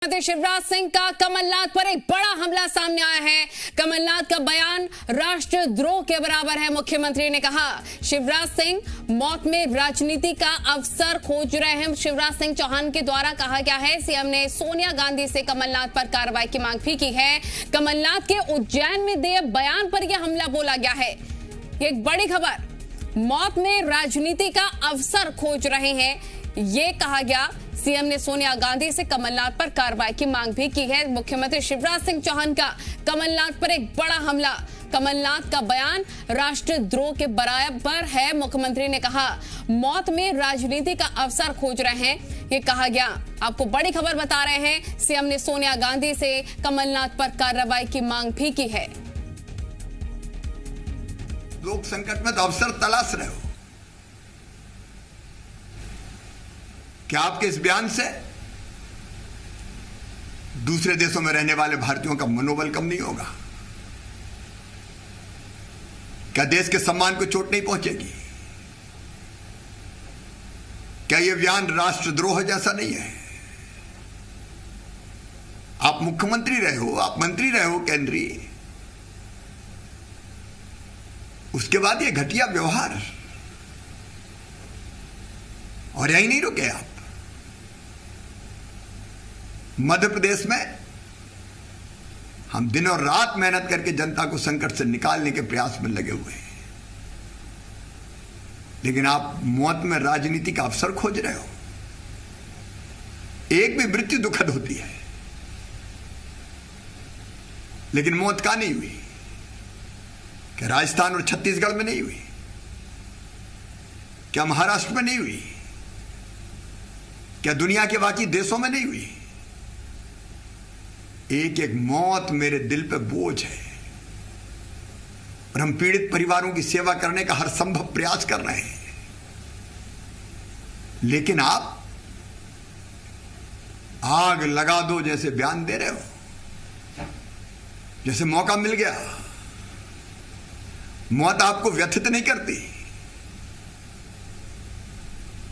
मुख्यमंत्री शिवराज सिंह का कमलनाथ पर एक बड़ा हमला सामने आया है। कमलनाथ का बयान राष्ट्रद्रोह के बराबर है। मुख्यमंत्री ने कहा शिवराज सिंह मौत में राजनीति का अवसर खोज रहे हैं। शिवराज सिंह चौहान के द्वारा कहा गया है सीएम ने सोनिया गांधी से कमलनाथ पर कार्रवाई की मांग भी की है। कमलनाथ के उज्जैन में दिए बयान पर यह हमला बोला गया है। एक बड़ी खबर, मौत में राजनीति का अवसर खोज रहे हैं, ये कहा गया। सीएम ने सोनिया गांधी से कमलनाथ पर कार्रवाई की मांग भी की है। मुख्यमंत्री शिवराज सिंह चौहान का कमलनाथ पर एक बड़ा हमला। कमलनाथ का बयान राष्ट्रद्रोह के बराबर है। मुख्यमंत्री ने कहा मौत में राजनीति का अवसर खोज रहे हैं, ये कहा गया। आपको बड़ी खबर बता रहे हैं, सीएम ने सोनिया गांधी से कमलनाथ पर कार्रवाई की मांग भी की है। लोक संकट में तो अवसर तलाश रहे हो। क्या आपके इस बयान से दूसरे देशों में रहने वाले भारतीयों का मनोबल कम नहीं होगा? क्या देश के सम्मान को चोट नहीं पहुंचेगी? क्या यह बयान राष्ट्रद्रोह जैसा नहीं है? आप मुख्यमंत्री रहे हो, आप मंत्री रहे हो केंद्रीय, उसके बाद यह घटिया व्यवहार, और यही नहीं रुके आप। मध्य प्रदेश में हम दिन और रात मेहनत करके जनता को संकट से निकालने के प्रयास में लगे हुए हैं, लेकिन आप मौत में राजनीति का अवसर खोज रहे हो। एक भी मृत्यु दुखद होती है, लेकिन मौत का नहीं हुई? क्या राजस्थान और छत्तीसगढ़ में नहीं हुई? क्या महाराष्ट्र में नहीं हुई? क्या दुनिया के बाकी देशों में नहीं हुई? एक एक मौत मेरे दिल पे बोझ है, और हम पीड़ित परिवारों की सेवा करने का हर संभव प्रयास कर रहे हैं। लेकिन आप आग लगा दो जैसे बयान दे रहे हो, जैसे मौका मिल गया। मौत आपको व्यथित नहीं करती।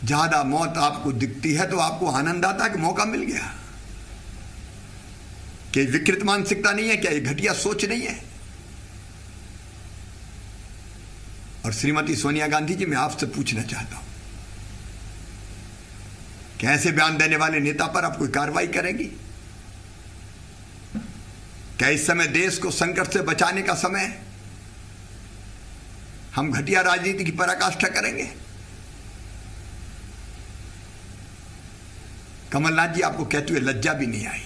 ज्यादा मौत आपको दिखती है तो आपको आनंद आता है कि मौका मिल गया। क्या विकृत मानसिकता नहीं है? क्या ये घटिया सोच नहीं है? और श्रीमती सोनिया गांधी जी, मैं आपसे पूछना चाहता हूं, क्या ऐसे बयान देने वाले नेता पर आप कोई कार्रवाई करेंगी? क्या इस समय देश को संकट से बचाने का समय है? हम घटिया राजनीति की पराकाष्ठा करेंगे? कमलनाथ जी, आपको कहते हुए लज्जा भी नहीं आई।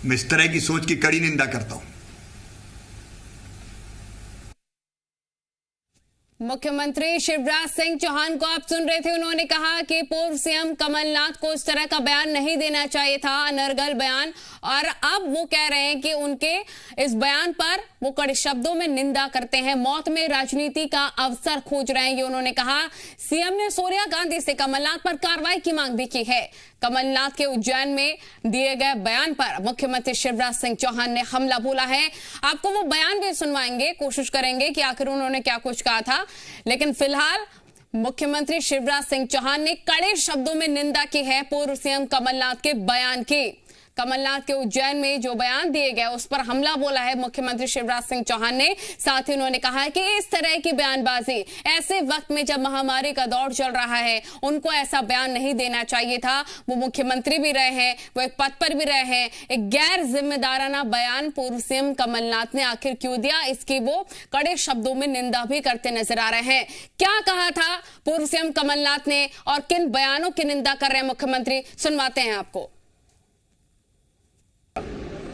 मैं इस तरह की सोच की कड़ी निंदा करता हूं। मुख्यमंत्री शिवराज सिंह चौहान को आप सुन रहे थे। उन्होंने कहा कि पूर्व सीएम कमलनाथ को इस तरह का बयान नहीं देना चाहिए था, अनर्गल बयान। और अब वो कह रहे हैं कि उनके इस बयान पर वो कड़े शब्दों में निंदा करते हैं। मौत में राजनीति का अवसर खोज रहे हैं, ये उन्होंने कहा। सीएम ने सोनिया गांधी से कमलनाथ पर कार्रवाई की मांग भी की है। कमलनाथ के उज्जैन में दिए गए बयान पर मुख्यमंत्री शिवराज सिंह चौहान ने हमला बोला है। आपको वो बयान भी सुनवाएंगे, कोशिश करेंगे कि आखिर उन्होंने क्या कुछ कहा था। लेकिन फिलहाल मुख्यमंत्री शिवराज सिंह चौहान ने कड़े शब्दों में निंदा की है पूर्व सीएम कमलनाथ के बयान की। कमलनाथ के उज्जैन में जो बयान दिए गए उस पर हमला बोला है मुख्यमंत्री शिवराज सिंह चौहान ने। साथ ही उन्होंने कहा है कि इस तरह की बयानबाजी ऐसे वक्त में जब महामारी का दौर चल रहा है, उनको ऐसा बयान नहीं देना चाहिए था। वो मुख्यमंत्री भी रहे हैं, वो एक पद पर भी रहे हैं। एक गैर जिम्मेदाराना बयान पूर्व सीएम कमलनाथ ने आखिर क्यों दिया, इसकी वो कड़े शब्दों में निंदा भी करते नजर आ रहे हैं। क्या कहा था पूर्व सीएम कमलनाथ ने और किन बयानों की निंदा कर रहे हैं मुख्यमंत्री, सुनवाते हैं आपको।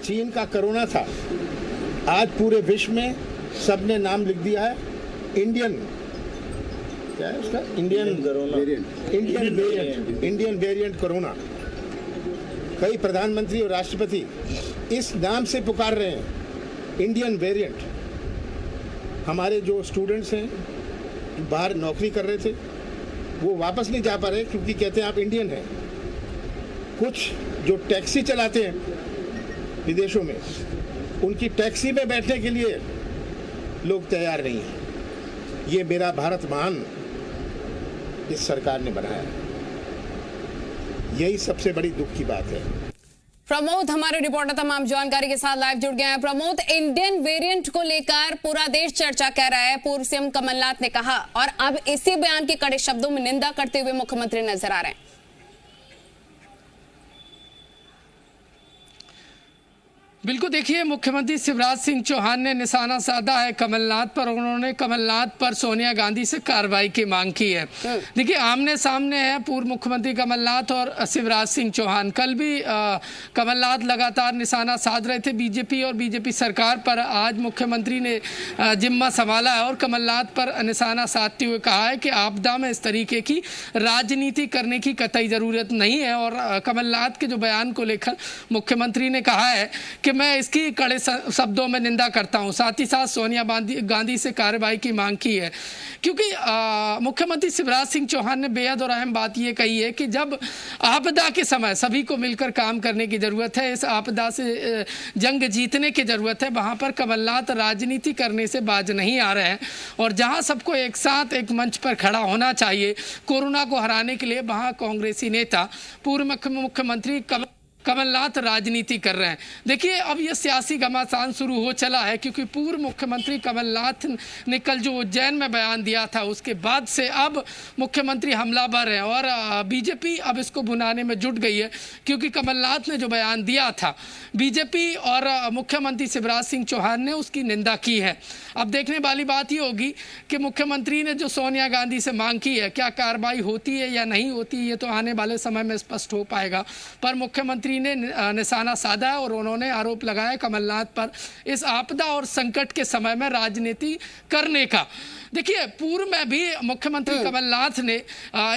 चीन का कोरोना था, आज पूरे विश्व में सबने नाम लिख दिया है इंडियन, क्या है उसका, इंडियन वेरिएंट कोरोना। कई प्रधानमंत्री और राष्ट्रपति इस नाम से पुकार रहे हैं, इंडियन वेरिएंट। हमारे जो स्टूडेंट्स हैं बाहर नौकरी कर रहे थे, वो वापस नहीं जा पा रहे क्योंकि कहते हैं आप इंडियन हैं। कुछ जो टैक्सी चलाते हैं विदेशों में, उनकी टैक्सी में बैठने के लिए लोग तैयार नहीं हैं। ये मेरा भारत महान इस सरकार ने बनाया है। यही सबसे बड़ी दुख की बात है। प्रमोद हमारे रिपोर्टर तमाम जानकारी के साथ लाइव जुड़ गए हैं। प्रमोद, इंडियन वेरिएंट को लेकर पूरा देश चर्चा कर रहा है, पूर्व सीएम कमलनाथ ने कहा, और अब इसी बयान की कड़े शब्दों में निंदा करते हुए मुख्यमंत्री नजर आ रहे हैं। बिल्कुल, देखिए, मुख्यमंत्री शिवराज सिंह चौहान ने निशाना साधा है कमलनाथ पर। उन्होंने कमलनाथ पर सोनिया गांधी से कार्रवाई की मांग की है। देखिए, आमने सामने है पूर्व मुख्यमंत्री कमलनाथ और शिवराज सिंह चौहान। कल भी कमलनाथ लगातार निशाना साध रहे थे बीजेपी और बीजेपी सरकार पर। आज मुख्यमंत्री ने जिम्मा संभाला है और कमलनाथ पर निशाना साधते हुए कहा है कि आपदा में इस तरीके की राजनीति करने की कतई ज़रूरत नहीं है। और कमलनाथ के जो बयान को लेकर मुख्यमंत्री ने कहा है कि मैं इसकी कड़े शब्दों में निंदा करता हूं। साथ ही साथ सोनिया गांधी से कार्रवाई की मांग की है, क्योंकि मुख्यमंत्री शिवराज सिंह चौहान ने बेहद और अहम बात यह कही है कि जब आपदा के समय सभी को मिलकर काम करने की ज़रूरत है, इस आपदा से जंग जीतने की ज़रूरत है, वहाँ पर कमलनाथ राजनीति करने से बाज नहीं आ रहे हैं। और जहाँ सबको एक साथ एक मंच पर खड़ा होना चाहिए कोरोना को हराने के लिए, वहाँ कांग्रेसी नेता पूर्व मुख्यमंत्री कमलनाथ राजनीति कर रहे हैं। देखिए, अब ये सियासी घमासान शुरू हो चला है, क्योंकि पूर्व मुख्यमंत्री कमलनाथ ने कल जो उज्जैन में बयान दिया था उसके बाद से अब मुख्यमंत्री हमलावर हैं और बीजेपी अब इसको भुनाने में जुट गई है, क्योंकि कमलनाथ ने जो बयान दिया था बीजेपी और मुख्यमंत्री शिवराज सिंह चौहान ने उसकी निंदा की है। अब देखने वाली बात ये होगी कि मुख्यमंत्री ने जो सोनिया गांधी से मांग की है, क्या कार्रवाई होती है या नहीं होती, ये तो आने वाले समय में स्पष्ट हो पाएगा। पर मुख्यमंत्री ने निशाना साधा है और उन्होंने आरोप लगाया कमलनाथ पर इस आपदा और संकट के समय में राजनीति करने का। देखिए, पूर्व में भी मुख्यमंत्री कमलनाथ ने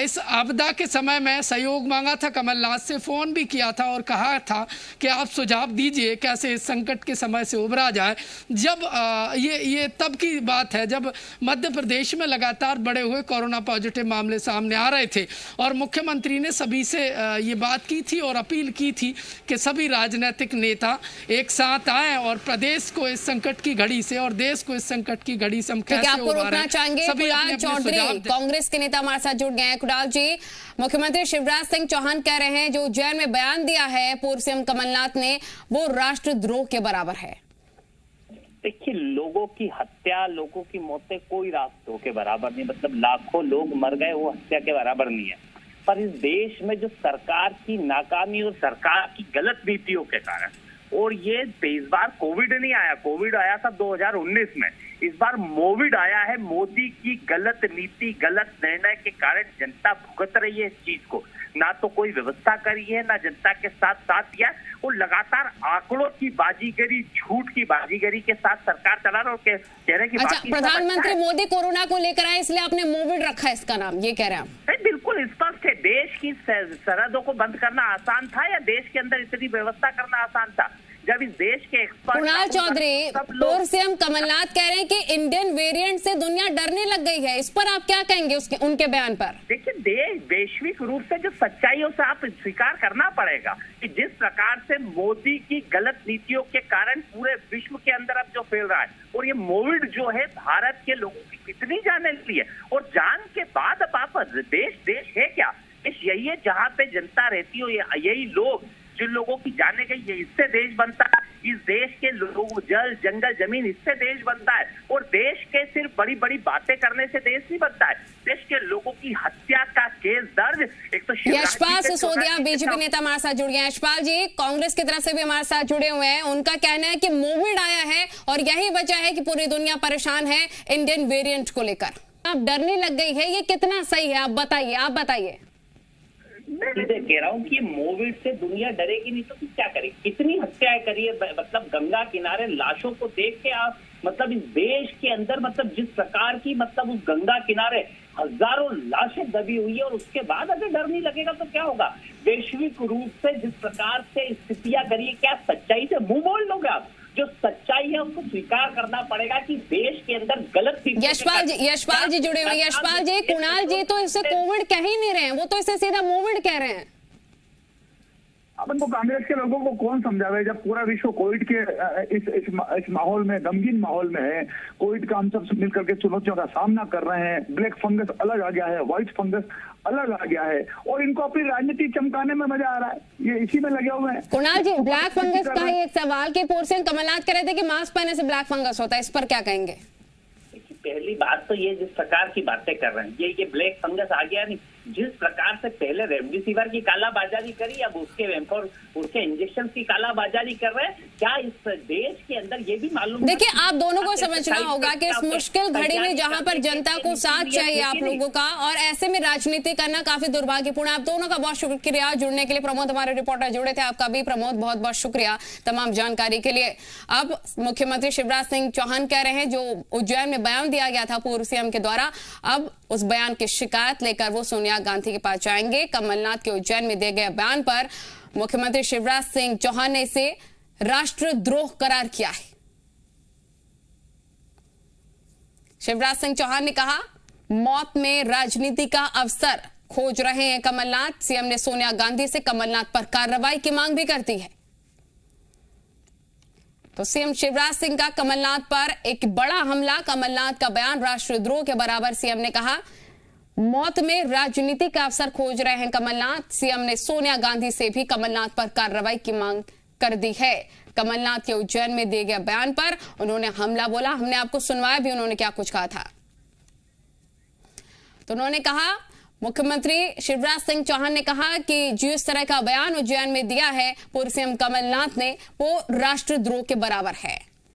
इस आपदा के समय में सहयोग मांगा था, कमलनाथ से फ़ोन भी किया था और कहा था कि आप सुझाव दीजिए कैसे इस संकट के समय से उबरा जाए। जब ये तब की बात है जब मध्य प्रदेश में लगातार बढ़े हुए कोरोना पॉजिटिव मामले सामने आ रहे थे और मुख्यमंत्री ने सभी से ये बात की थी और अपील की थी कि सभी राजनीतिक नेता एक साथ आए और प्रदेश को इस संकट की घड़ी से और देश को इस संकट की घड़ी से हम कैसे उबारें। चाहेंगे कुणाल चौधरी, कांग्रेस के नेता हमारे साथ जुड़ गए हैं। कुणाल जी, मुख्यमंत्री शिवराज सिंह चौहान कह रहे हैं जो उज्जैन में बयान दिया है पूर्व सीएम कमलनाथ ने, वो राष्ट्रद्रोह के बराबर है। देखिए, लोगों की हत्या, लोगों की मौतें कोई राष्ट्रद्रोह के बराबर नहीं, मतलब लाखों लोग मर गए, वो हत्या के बराबर नहीं है। पर इस देश में जो सरकार की नाकामी और सरकार की गलत नीतियों के कारण, और ये इस बार कोविड नहीं आया, कोविड आया था 2019 में, इस बार मोविड आया है। मोदी की गलत नीति, गलत निर्णय के कारण जनता भुगत रही है इस चीज को। ना तो कोई व्यवस्था करी है, ना जनता के साथ दिया, और लगातार आंकड़ों की बाजीगरी, झूठ की बाजीगरी के साथ सरकार चला रहा और कह रहे कि प्रधानमंत्री मोदी कोरोना को लेकर आए इसलिए आपने मोविड रखा है इसका नाम, ये कह रहे हैं। बिल्कुल स्पष्ट है, देश की सरहदों को बंद करना आसान था या देश के अंदर इतनी व्यवस्था करना आसान था? जब इस देश के एक्सपर्ट कुणाल चौधरी, पूर्व सीएम कमलनाथ कह रहे हैं कि इंडियन वेरिएंट से दुनिया डरने लग गई है, इस पर आप क्या कहेंगे उनके बयान पर? देखिए, देश वैश्विक रूप से जो सच्चाइयों से आप स्वीकार करना पड़ेगा कि जिस प्रकार से मोदी की गलत नीतियों के कारण पूरे विश्व के अंदर अब जो फैल रहा है, और ये कोविड जो है भारत के लोगों की कितनी जाने ली है, और जान के बाद अब आप देश है क्या? देश यही है जहाँ पे जनता रहती हो, यही लोग जिन लोगों की जाने गई, इससे देश बनता है। इस देश के लोग, जल जंगल जमीन, इससे देश बनता है। और देश के सिर्फ बड़ी बड़ी बातें करने से देश नहीं बनता है, देश के लोगों की हत्या का केस दर्ज। एक तो यशपाल सिसोदिया बीजेपी नेता हमारे साथ जुड़ गए। यशपाल जी, कांग्रेस की तरफ से भी हमारे साथ जुड़े हुए हैं। उनका कहना है कि मोविड आया है और यही वजह है कि पूरी दुनिया परेशान है इंडियन वेरिएंट को लेकर। अब डरने लग गई है, ये कितना सही है? आप बताइए। मैं कह रहा हूँ कि मोविड से दुनिया डरेगी नहीं तो क्या करेगी? कितनी हत्याएं करी है, मतलब गंगा किनारे लाशों को देख के आप, मतलब इस देश के अंदर, मतलब जिस प्रकार की, मतलब उस गंगा किनारे हजारों लाशें दबी हुई है, और उसके बाद अगर डर नहीं लगेगा तो क्या होगा? वैश्विक रूप से जिस प्रकार से स्थितियां करिए, क्या सच्चाई से मुंह मोड़ लोगे आप? जो सच्चाई है उसको स्वीकार करना पड़ेगा कि देश के अंदर गलत। यशपाल जी जुड़े हुए। यशपाल जी, कुणाल जी तो इसे कोविड कह ही नहीं रहे हैं, वो तो इसे सीधा मोविड कह रहे हैं। अपन को कांग्रेस के लोगों को कौन समझावे जब पूरा विश्व कोविड के इस माहौल में, गमगीन माहौल में है। कोविड का हम सब मिलकर के चुनौतियों का सामना कर रहे हैं। ब्लैक फंगस अलग आ गया है, व्हाइट फंगस अलग आ गया है, और इनको अपनी राजनीति चमकाने में मजा आ रहा है। ये इसी में लगे हुए हैं। कुणाल जी, ब्लैक फंगस का ही एक सवाल कि पूर्व सीएम कमलनाथ कह रहे थे कि मास्क पहनने से ब्लैक फंगस होता है, इस पर क्या कहेंगे? पहली बात तो ये जिस प्रकार की बातें कर रहे हैं, ये ब्लैक फंगस आ गया नहीं। जिस प्रकार से पहले रेमडेसिविर की कालाबाजारी करी, अब उसके इंजेक्शन की कालाबाजारी कर रहे हैं। क्या इस देश के अंदर ये भी मालूम? देखिए, आप दोनों को समझना होगा कि इस मुश्किल घड़ी में जहां पर जनता को साथ चाहिए आप लोगों का, और ऐसे में राजनीति करना काफी दुर्भाग्यपूर्ण। आप दोनों का बहुत शुक्रिया जुड़ने के लिए। प्रमोद हमारे रिपोर्टर जुड़े थे, आपका भी प्रमोद बहुत बहुत शुक्रिया तमाम जानकारी के लिए। अब मुख्यमंत्री शिवराज सिंह चौहान कह रहे हैं, जो उज्जैन में बयान दिया गया था पूर्व सीएम के द्वारा, अब उस बयान की शिकायत लेकर वो सोनिया गांधी के पास जाएंगे। कमलनाथ के उज्जैन में दिए गए बयान पर मुख्यमंत्री शिवराज सिंह चौहान ने इसे राष्ट्रद्रोह करार किया है। शिवराज सिंह चौहान ने कहा, मौत में राजनीति का अवसर खोज रहे हैं कमलनाथ। सीएम ने सोनिया गांधी से कमलनाथ पर कार्रवाई की मांग भी कर दी है। तो सीएम शिवराज सिंह का कमलनाथ पर एक बड़ा हमला, कमलनाथ का बयान राष्ट्रद्रोह के बराबर। सीएम ने कहा, मौत में राजनीति का अवसर खोज रहे हैं कमलनाथ। सीएम ने सोनिया गांधी से भी कमलनाथ पर कार्रवाई की मांग कर दी है। कमलनाथ के उज्जैन में दिए गए बयान पर उन्होंने हमला बोला। हमने आपको सुनवाया भी, उन्होंने क्या कुछ कहा था। तो उन्होंने कहा, मुख्यमंत्री शिवराज सिंह चौहान ने कहा कि जिस तरह का बयान उज्जैन में दिया है पूर्व सीएम कमलनाथ ने, वो राष्ट्रद्रोह के बराबर है।